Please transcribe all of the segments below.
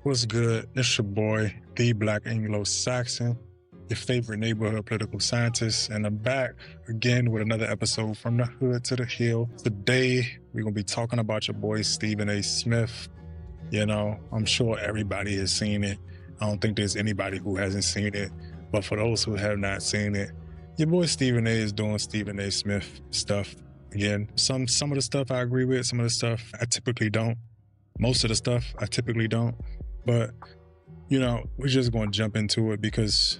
What's good? It's your boy, Thee BlackAnglosaxon, your favorite neighborhood political scientist, and I'm back again with another episode from the hood to the hill. Today, we're going to be talking about your boy, Stephen A. Smith. You know, I'm sure everybody has seen it. I don't think there's anybody who hasn't seen it, but for those who have not seen it, your boy Stephen A. is doing Stephen A. Smith stuff. Again, some of the stuff I agree with, some of the stuff I typically don't. Most of the stuff I typically don't. But, you know, we're just going to jump into it because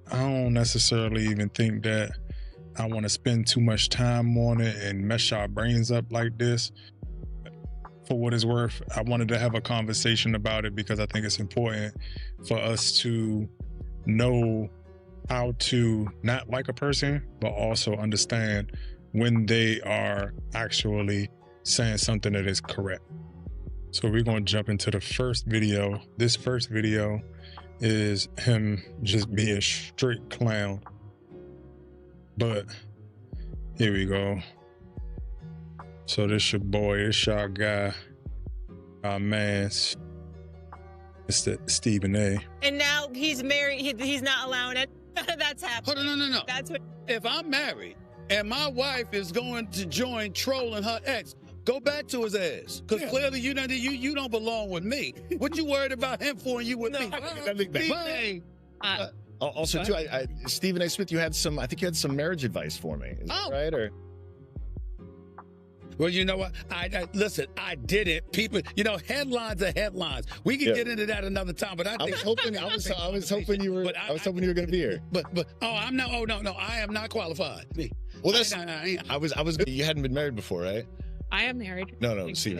I don't necessarily even think that I want to spend too much time on it and mess our brains up like this. For what it's worth, I wanted to have a conversation about it because I think it's important for us to know how to not like a person, but also understand when they are actually saying something that is correct. So we're going to jump into the first video. This first video is him just being a straight clown. But here we go. So this your boy, this your guy, our man's, it's the Stephen A. And now he's married. He's not allowing it. That's happening. Hold on, no. That's what. If I'm married and my wife is going to join trolling her ex, go back to his ass. Because clearly you don't belong with me. What you worried about him for and you with me? Also, too, Stephen A. Smith, I think you had some marriage advice for me. Is that right? Or well, you know what? Listen, I did it. People, headlines are headlines. We can get into that another time. But I was hoping you were going to be here. But I'm not. Oh no, I am not qualified. Me. Well, you hadn't been married before, right? I am married. No. See.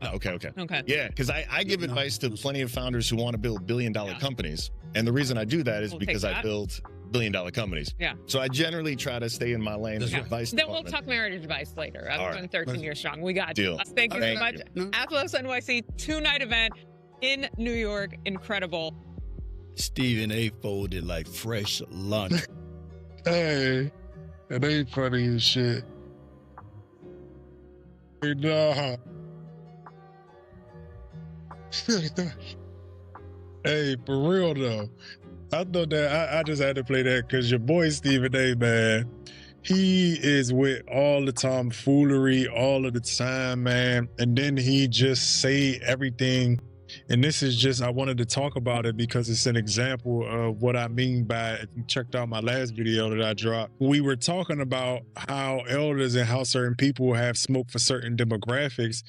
Okay. Yeah, because I give advice to plenty of founders who want to build billion-dollar companies, and the reason I do that is because I build billion-dollar companies. Yeah. So I generally try to stay in my lane as advice. Then we'll talk marriage advice later. I'm doing 13 years strong. We got deal. You. Thank you very much. Atlas NYC 2-night event in New York. Incredible. Stephen A. folded like fresh lunch. Hey, it ain't funny as shit. Hey, nah. Hey, for real though, I thought that I just had to play that because your boy Stephen A, man, he is with all the tomfoolery all of the time, man, and then he just say everything. And this is just, I wanted to talk about it because it's an example of what I mean by, if you checked out my last video that I dropped, we were talking about how elders and how certain people have smoke for certain demographics,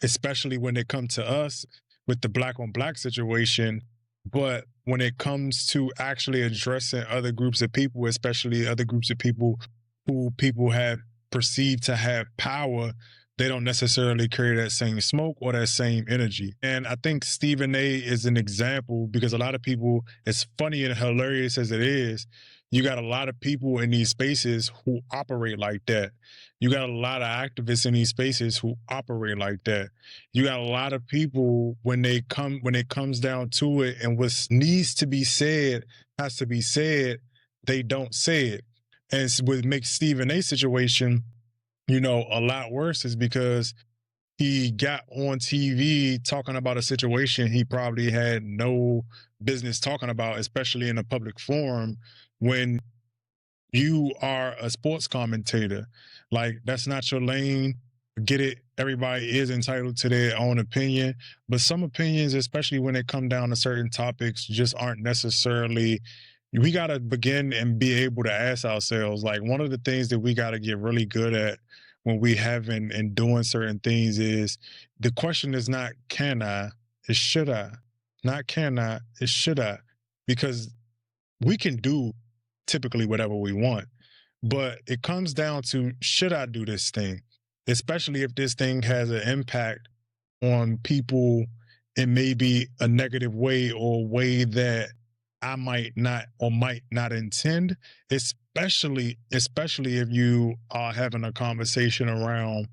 especially when it comes to us with the black on black situation. But when it comes to actually addressing other groups of people, especially other groups of people who people have perceived to have power, they don't necessarily carry that same smoke or that same energy. And I think Stephen A is an example because a lot of people, as funny and hilarious as it is, you got a lot of people in these spaces who operate like that. You got a lot of activists in these spaces who operate like that. You got a lot of people when it comes down to it and what needs to be said has to be said, they don't say it. And what makes Stephen A situation, a lot worse is because he got on TV talking about a situation he probably had no business talking about, especially in a public forum when you are a sports commentator. Like, that's not your lane. Get it. Everybody is entitled to their own opinion, but some opinions, especially when it come down to certain topics, just aren't necessarily. We got to begin and be able to ask ourselves, like, one of the things that we got to get really good at when we having and doing certain things is the question is not can I, it's should I. Not can I, it's should I. Because we can do typically whatever we want, but it comes down to should I do this thing, especially if this thing has an impact on people in maybe a negative way or a way that I might not or might not intend, especially if you are having a conversation around,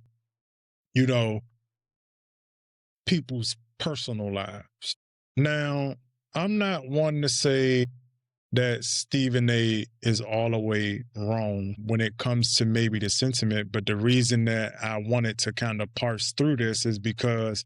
people's personal lives. Now, I'm not one to say that Stephen A is all the way wrong when it comes to maybe the sentiment. But the reason that I wanted to kind of parse through this is because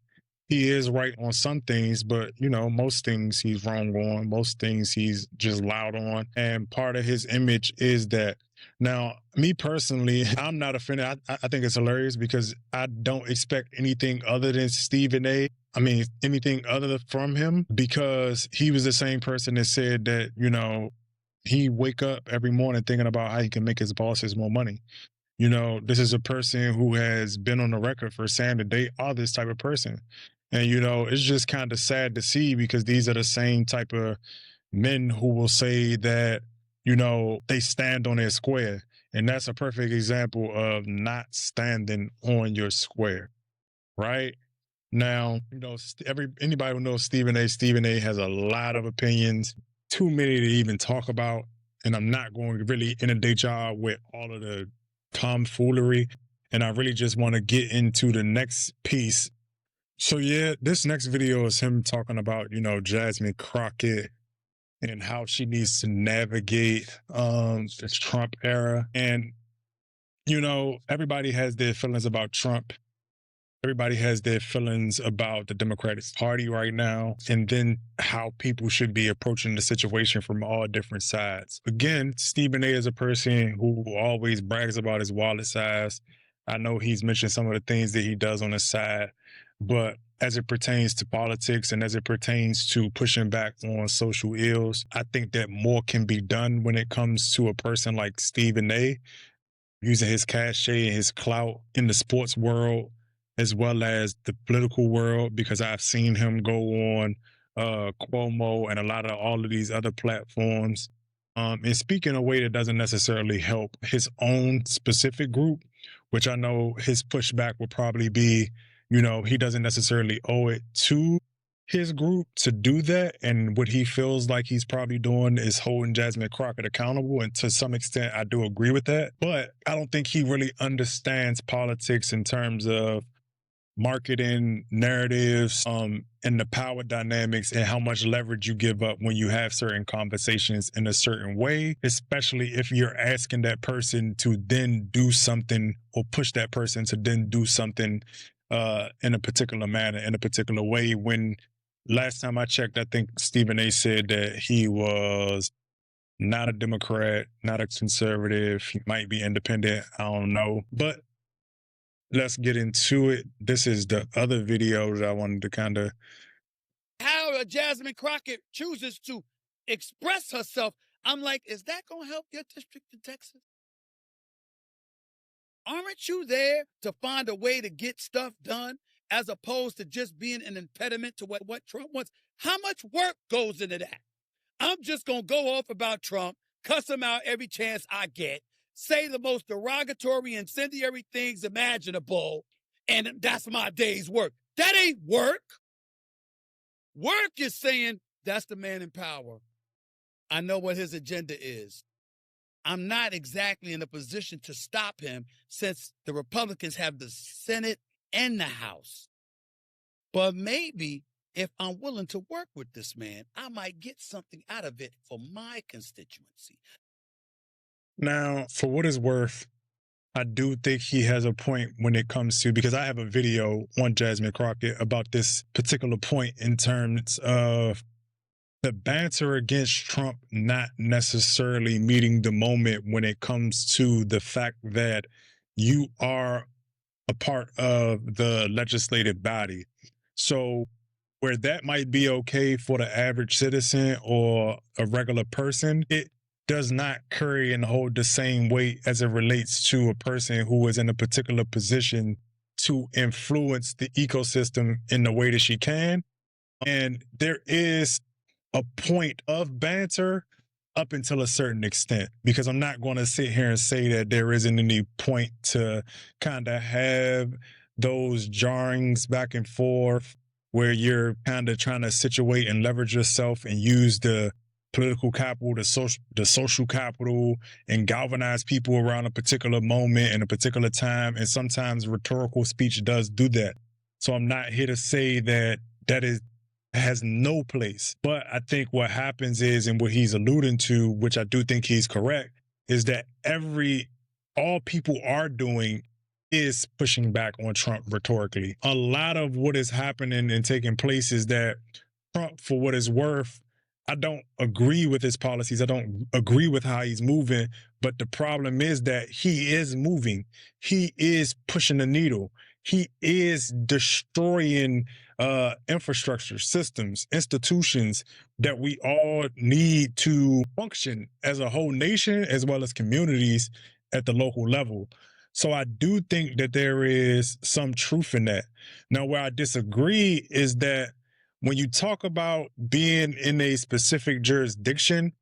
he is right on some things, but you know, most things he's wrong on, most things he's just loud on. And part of his image is that. Now, me personally, I'm not offended. I think it's hilarious because I don't expect anything other than Stephen A. I mean, anything other from him, because he was the same person that said that, you know, he wake up every morning thinking about how he can make his bosses more money. You know, this is a person who has been on the record for saying that they are this type of person. And, you know, it's just kind of sad to see because these are the same type of men who will say that, you know, they stand on their square. And that's a perfect example of not standing on your square, right? Now, you know, anybody who knows Stephen A has a lot of opinions, too many to even talk about. And I'm not going to really inundate y'all with all of the tomfoolery. And I really just want to get into the next piece. So yeah, this next video is him talking about, you know, Jasmine Crockett and how she needs to navigate this Trump era. And, you know, everybody has their feelings about Trump. Everybody has their feelings about the Democratic Party right now, and then how people should be approaching the situation from all different sides. Again, Stephen A is a person who always brags about his wallet size. I know he's mentioned some of the things that he does on the side, but as it pertains to politics and as it pertains to pushing back on social ills, I think that more can be done when it comes to a person like Stephen A, using his cachet and his clout in the sports world as well as the political world, because I've seen him go on Cuomo and a lot of all of these other platforms and speak in a way that doesn't necessarily help his own specific group, which I know his pushback will probably be, you know, he doesn't necessarily owe it to his group to do that. And what he feels like he's probably doing is holding Jasmine Crockett accountable. And to some extent, I do agree with that. But I don't think he really understands politics in terms of marketing, narratives, and the power dynamics and how much leverage you give up when you have certain conversations in a certain way, especially if you're asking that person to then do something or push that person to then do something in a particular manner, in a particular way. When last time I checked, I think Stephen A said that he was not a Democrat, not a conservative. He might be independent. I don't know. But let's get into it. This is the other video that I wanted to kind of... How Jasmine Crockett chooses to express herself. I'm like, is that going to help your district in Texas? Aren't you there to find a way to get stuff done as opposed to just being an impediment to what Trump wants? How much work goes into that? I'm just going to go off about Trump, cuss him out every chance I get, say the most derogatory, incendiary things imaginable, and that's my day's work. That ain't work. Work is saying, that's the man in power. I know what his agenda is. I'm not exactly in a position to stop him since the Republicans have the Senate and the House. But maybe if I'm willing to work with this man, I might get something out of it for my constituency. Now, for what it's worth, I do think he has a point when it comes to, because I have a video on Jasmine Crockett about this particular point in terms of the banter against Trump not necessarily meeting the moment when it comes to the fact that you are a part of the legislative body. So where that might be okay for the average citizen or a regular person, it does not carry and hold the same weight as it relates to a person who is in a particular position to influence the ecosystem in the way that she can. And there is a point of banter up until a certain extent, because I'm not going to sit here and say that there isn't any point to kind of have those jarrings back and forth where you're kind of trying to situate and leverage yourself and use the political capital, the social capital, and galvanize people around a particular moment and a particular time. And sometimes rhetorical speech does do that. So I'm not here to say that has no place. But I think what happens is, and what he's alluding to, which I do think he's correct, is that all people are doing is pushing back on Trump rhetorically. A lot of what is happening and taking place is that Trump, for what it's worth, I don't agree with his policies. I don't agree with how he's moving. But the problem is that he is moving. He is pushing the needle. He is destroying infrastructure, systems, institutions that we all need to function as a whole nation, as well as communities at the local level. So I do think that there is some truth in that. Now, where I disagree is that when you talk about being in a specific jurisdiction,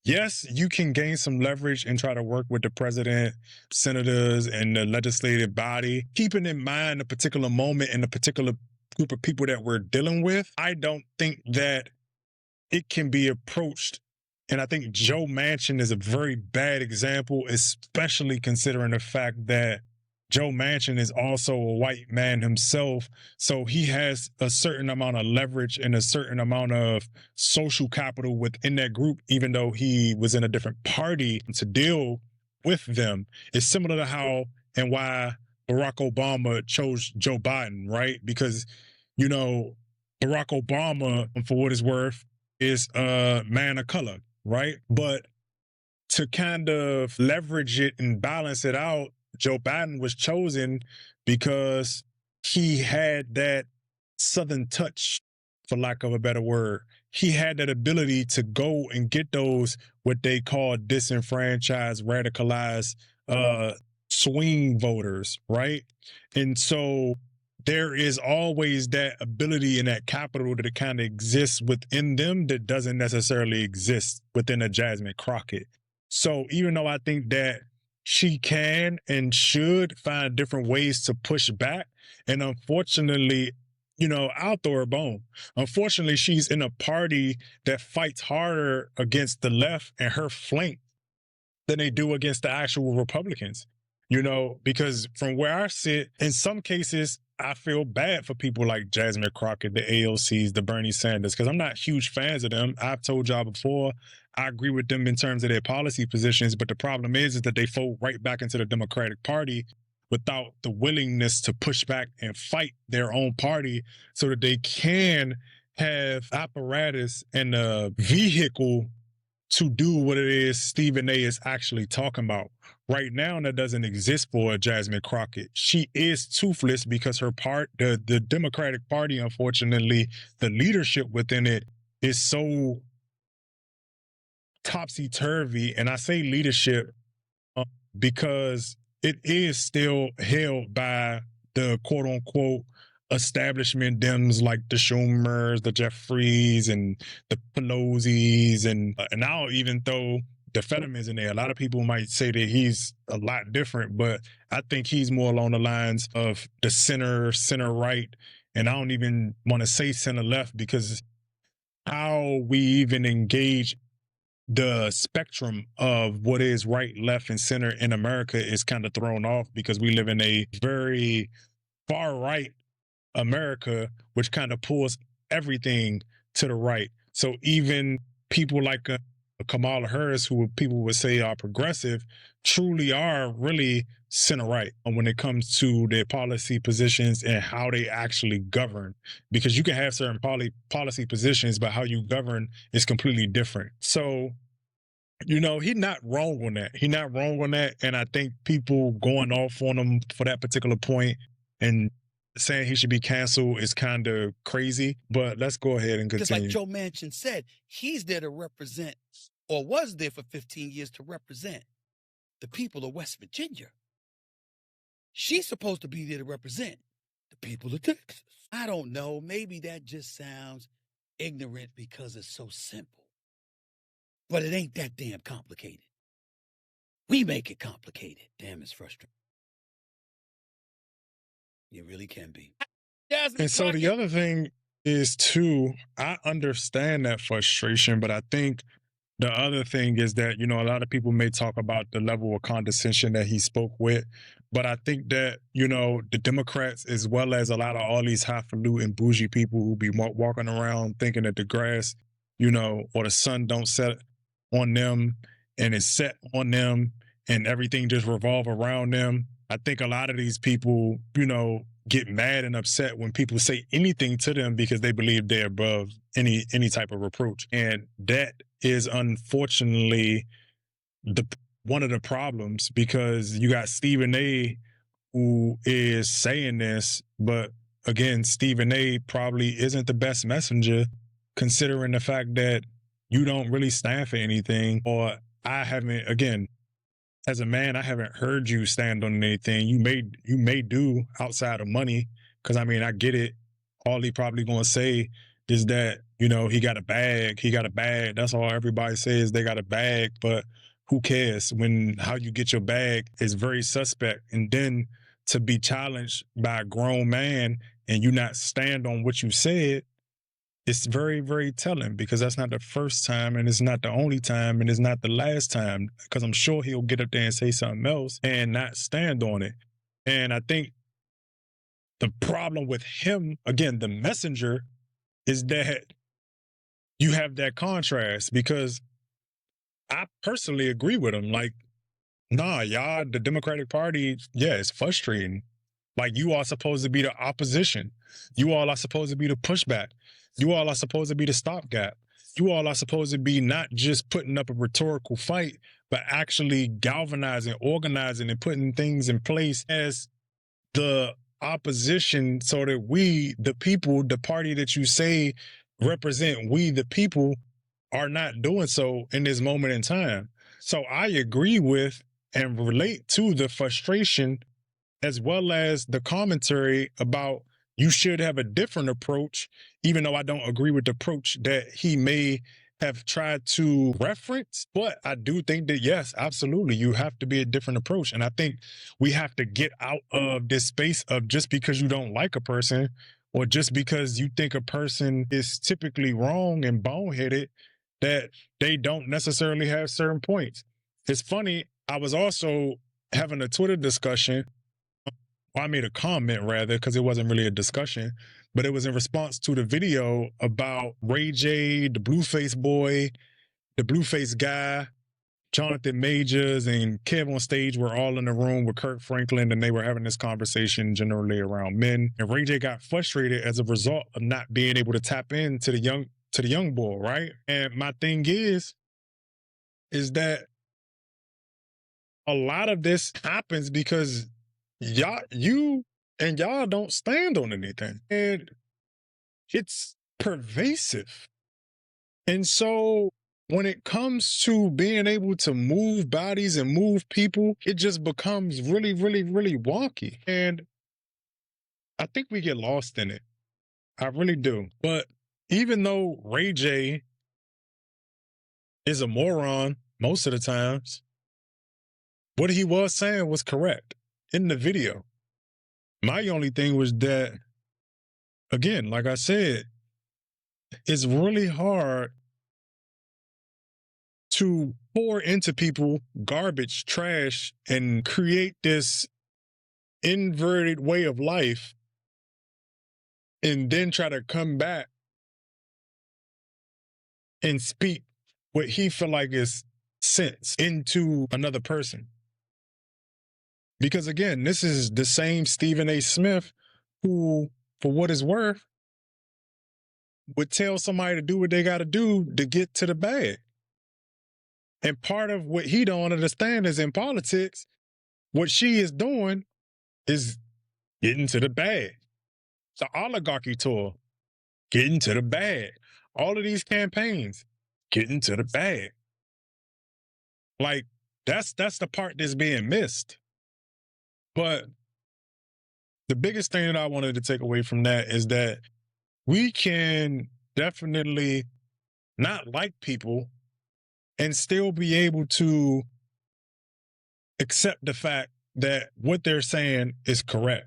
yes, you can gain some leverage and try to work with the president, senators, and the legislative body, keeping in mind the particular moment and the particular group of people that we're dealing with. I don't think that it can be approached. And I think Joe Manchin is a very bad example, especially considering the fact that Joe Manchin is also a white man himself. So he has a certain amount of leverage and a certain amount of social capital within that group, even though he was in a different party to deal with them. It's similar to how and why Barack Obama chose Joe Biden, right? Because, you know, Barack Obama, for what it's worth, is a man of color, right? But to kind of leverage it and balance it out, Joe Biden was chosen because he had that Southern touch, for lack of a better word. He had that ability to go and get those, what they call disenfranchised, radicalized, swing voters, right? And so there is always that ability and that capital that kind of exists within them that doesn't necessarily exist within a Jasmine Crockett. So even though I think that she can and should find different ways to push back, and unfortunately, you know, I'll throw her a bone. Unfortunately, she's in a party that fights harder against the left and her flank than they do against the actual Republicans. You know, because from where I sit, in some cases, I feel bad for people like Jasmine Crockett, the AOCs, the Bernie Sanders, because I'm not huge fans of them. I've told y'all before, I agree with them in terms of their policy positions, but the problem is that they fold right back into the Democratic Party without the willingness to push back and fight their own party so that they can have apparatus and a vehicle to do what it is Stephen A. is actually talking about. Right now, that doesn't exist for Jasmine Crockett. She is toothless because her the Democratic Party, unfortunately, the leadership within it is so topsy-turvy. And I say leadership because it is still held by the quote-unquote establishment Dems like the Schumers, the Jeffries, and the Pelosi's, and now even though the Fetterman's in there, a lot of people might say that he's a lot different, but I think he's more along the lines of the center-right, and I don't even want to say center-left because how we even engage the spectrum of what is right, left, and center in America is kind of thrown off because we live in a very far-right America, which kind of pulls everything to the right. So even people like Kamala Harris, who people would say are progressive, truly are really center-right when it comes to their policy positions and how they actually govern. Because you can have certain policy positions, but how you govern is completely different. So, you know, he's not wrong on that. He's not wrong on that. And I think people going off on him for that particular point and saying he should be canceled is kind of crazy, but let's go ahead and continue. Just like Joe Manchin said, he's there to represent, or was there for 15 years to represent, the people of West Virginia. She's supposed to be there to represent the people of Texas. I don't know. Maybe that just sounds ignorant because it's so simple. But it ain't that damn complicated. We make it complicated. Damn, it's frustrating. It really can be. And so the other thing is, too, I understand that frustration, but I think the other thing is that, you know, a lot of people may talk about the level of condescension that he spoke with, but I think that, you know, the Democrats, as well as a lot of all these highfalutin and bougie people who be walking around thinking that the grass, you know, or the sun don't set on them and it's set on them and everything just revolve around them, I think a lot of these people, get mad and upset when people say anything to them because they believe they're above any type of reproach. And that is unfortunately one of the problems, because you got Stephen A who is saying this, but again, Stephen A probably isn't the best messenger, considering the fact that you don't really stand for anything, or I haven't, again, as a man, I haven't heard you stand on anything. You may do outside of money, because I mean, I get it. All he probably gonna say is that, he got a bag. He got a bag. That's all everybody says. They got a bag, but who cares when how you get your bag is very suspect. And then to be challenged by a grown man and you not stand on what you said, it's very, very telling, because that's not the first time, and it's not the only time, and it's not the last time, because I'm sure he'll get up there and say something else and not stand on it. And I think the problem with him, again, the messenger, is that you have that contrast, because I personally agree with him. Like, nah, y'all, the Democratic Party, yeah, it's frustrating. Like, you are supposed to be the opposition. You all are supposed to be the pushback. You all are supposed to be the stopgap. You all are supposed to be not just putting up a rhetorical fight, but actually galvanizing, organizing, and putting things in place as the opposition, so that we, the people, the party that you say represent we, the people, are not doing so in this moment in time. So I agree with and relate to the frustration, as well as the commentary about you should have a different approach, even though I don't agree with the approach that he may have tried to reference. But I do think that, yes, absolutely, you have to be a different approach. And I think we have to get out of this space of just because you don't like a person, or just because you think a person is typically wrong and boneheaded, that they don't necessarily have certain points. It's funny, I was also having a Twitter discussion. I made a comment, rather, because it wasn't really a discussion, but it was in response to the video about Ray J, the Blueface boy, the Blueface guy, Jonathan Majors, and Kev on stage were all in the room with Kirk Franklin, and they were having this conversation generally around men. And Ray J got frustrated as a result of not being able to tap into the young boy, right? And my thing is that a lot of this happens because y'all don't stand on anything, and it's pervasive. And so when it comes to being able to move bodies and move people, it just becomes really, really, really wonky. And I think we get lost in it. I really do. But even though Ray J is a moron most of the times, what he was saying was correct in the video. My only thing was that, again, like I said, it's really hard to pour into people garbage, trash, and create this inverted way of life, and then try to come back and speak what he feel like is sense into another person. Because again, this is the same Stephen A. Smith who, for what it's worth, would tell somebody to do what they got to do to get to the bag. And part of what he don't understand is, in politics, what she is doing is getting to the bag. The oligarchy tour, getting to the bag. All of these campaigns, getting to the bag. Like, that's the part that's being missed. But the biggest thing that I wanted to take away from that is that we can definitely not like people and still be able to accept the fact that what they're saying is correct.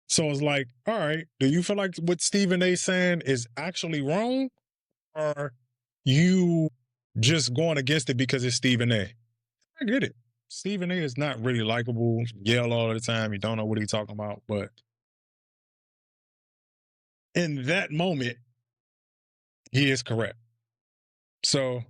So it's like, all right, do you feel like what Stephen A. saying is actually wrong? Or you just going against it because it's Stephen A.? I get it. Stephen A. is not really likable, yell all the time, you don't know what he's talking about, but in that moment, he is correct. So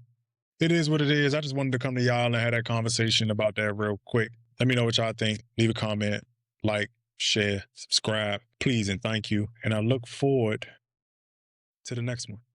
it is what it is. I just wanted to come to y'all and have that conversation about that real quick. Let me know what y'all think. Leave a comment, like, share, subscribe, please, and thank you. And I look forward to the next one.